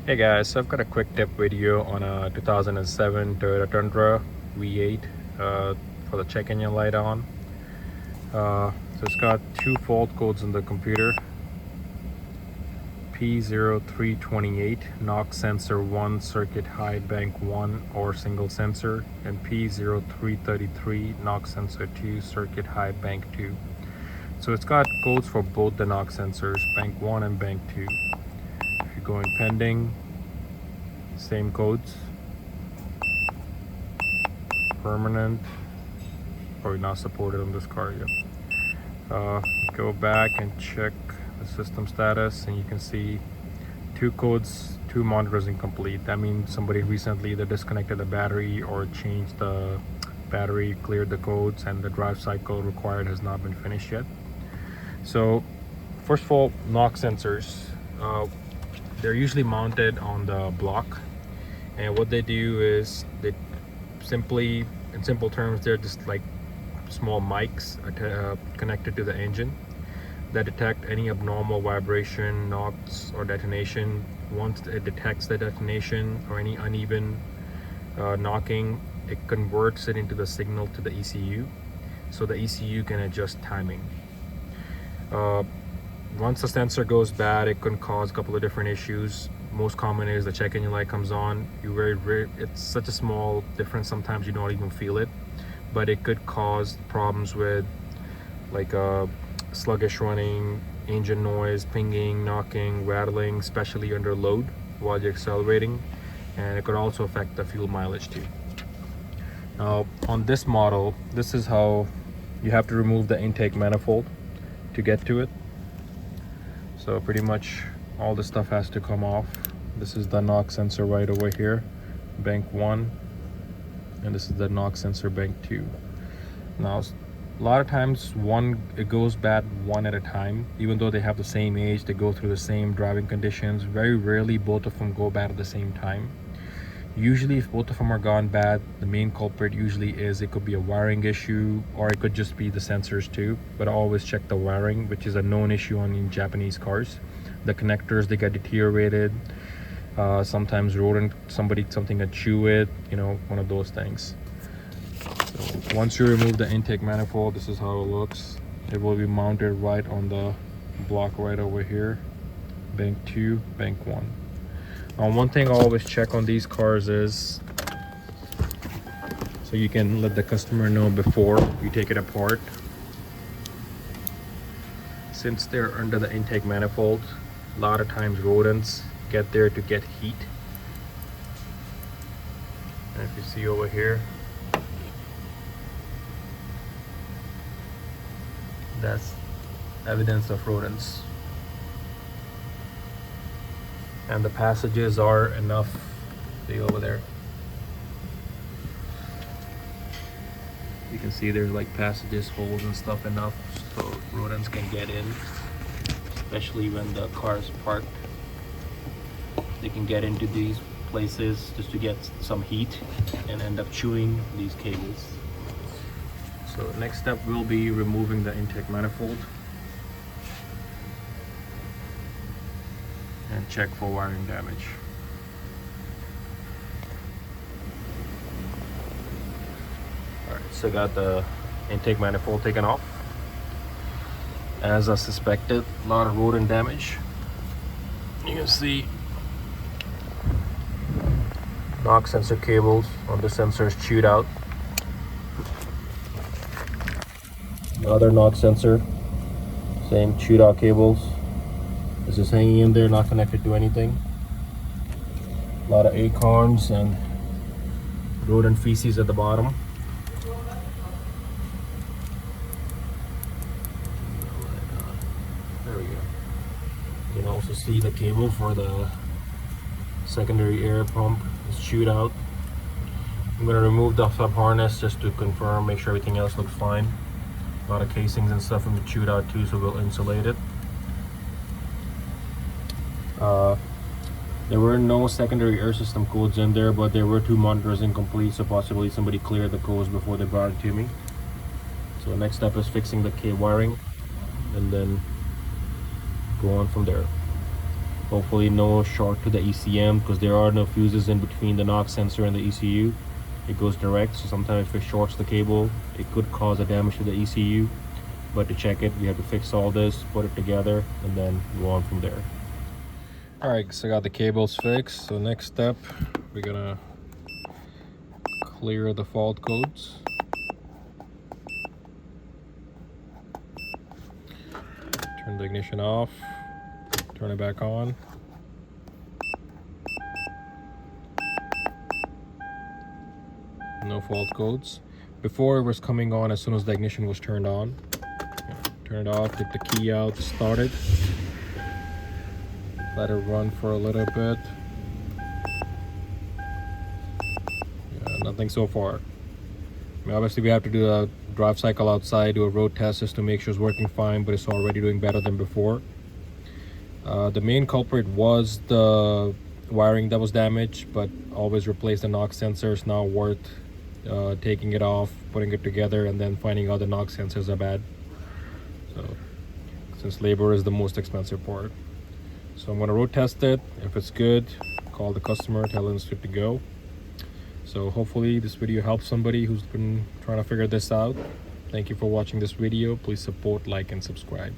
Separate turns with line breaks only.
Hey guys, so I've got a quick tip video on a 2007 Toyota Tundra V8 for the check engine light on. So it's got two fault codes in the computer: P0328 knock sensor 1 circuit high bank 1 or single sensor, and P0333 knock sensor 2 circuit high bank 2. So it's got codes for both the knock sensors, bank 1 and bank 2. If you go in pending, same codes. Permanent, probably not supported on this car yet. Go back and check the system status, and you can see two codes, two monitors incomplete. That means somebody recently either disconnected the battery or changed the battery, cleared the codes, and the drive cycle required has not been finished yet. So first of all, knock sensors, they're usually mounted on the block, and what they do is they simply, in simple terms, they're just like small mics connected to the engine that detect any abnormal vibration, knocks, or detonation. Once it detects the detonation or any uneven knocking, it converts it into the signal to the ECU, so the ECU can adjust timing. Once the sensor goes bad, it can cause a couple of different issues. Most common is the check engine light comes on. It's such a small difference, sometimes you don't even feel it, but it could cause problems with like sluggish running, engine noise, pinging, knocking, rattling, especially under load while you're accelerating, and it could also affect the fuel mileage too. Now on this model, this is how you have to remove the intake manifold to get to it. So pretty much all the stuff has to come off. This is the knock sensor right over here, bank 1, and this is the knock sensor bank 2. Now a lot of times it goes bad one at a time. Even though they have the same age, they go through the same driving conditions, very rarely both of them go bad at the same time. Usually if both of them are gone bad, the main culprit usually is, it could be a wiring issue, or it could just be the sensors too, but I always check the wiring, which is a known issue in Japanese cars. The connectors, they get deteriorated. Sometimes rodent, something that chew it, one of those things. So once you remove the intake manifold, this is how it looks. It will be mounted right on the block right over here, bank 2, bank 1. One thing I always check on these cars is, so you can let the customer know before you take it apart, since they're under the intake manifold, a lot of times rodents get there to get heat. And if you see over here, that's evidence of rodents. And the passages are enough. See over there, you can see there's like passages, holes and stuff enough so rodents can get in, especially when the car is parked. They can get into these places just to get some heat and end up chewing these cables. So next step will be removing the intake manifold and check for wiring damage. Alright, so got the intake manifold taken off. As I suspected, a lot of rodent damage. You can see knock sensor cables on the sensors chewed out. The other knock sensor, same chewed out cables. This is hanging in there, not connected to anything. A lot of acorns and rodent feces at the bottom. There we go. You can also see the cable for the secondary air pump is chewed out. I'm going to remove the sub harness just to confirm, make sure everything else looks fine. A lot of casings and stuff have been chewed out too, so we'll insulate it. There were no secondary air system codes in there, but there were two monitors incomplete, so possibly somebody cleared the codes before they brought it to me. So next step is fixing the wiring, and then go on from there. Hopefully no short to the ECM, because there are no fuses in between the knock sensor and the ECU. It goes direct, so sometimes if it shorts the cable, it could cause a damage to the ECU. But to check it, we have to fix all this, put it together, and then go on from there. Alright, so I got the cables fixed. So next step, we're gonna clear the fault codes. Turn the ignition off, turn it back on. No fault codes. Before it was coming on as soon as the ignition was turned on. Turn it off, take the key out, start it. Let it run for a little bit. Yeah, nothing so far. I mean, obviously we have to do a drive cycle outside, do a road test just to make sure it's working fine, but it's already doing better than before. The main culprit was the wiring that was damaged, but always replace the knock sensor. It's not worth taking it off, putting it together, and then finding out the knock sensors are bad. So since labor is the most expensive part. So I'm gonna road test it. If it's good, call the customer, tell them it's good to go. So hopefully this video helps somebody who's been trying to figure this out. Thank you for watching this video. Please support, like, and subscribe.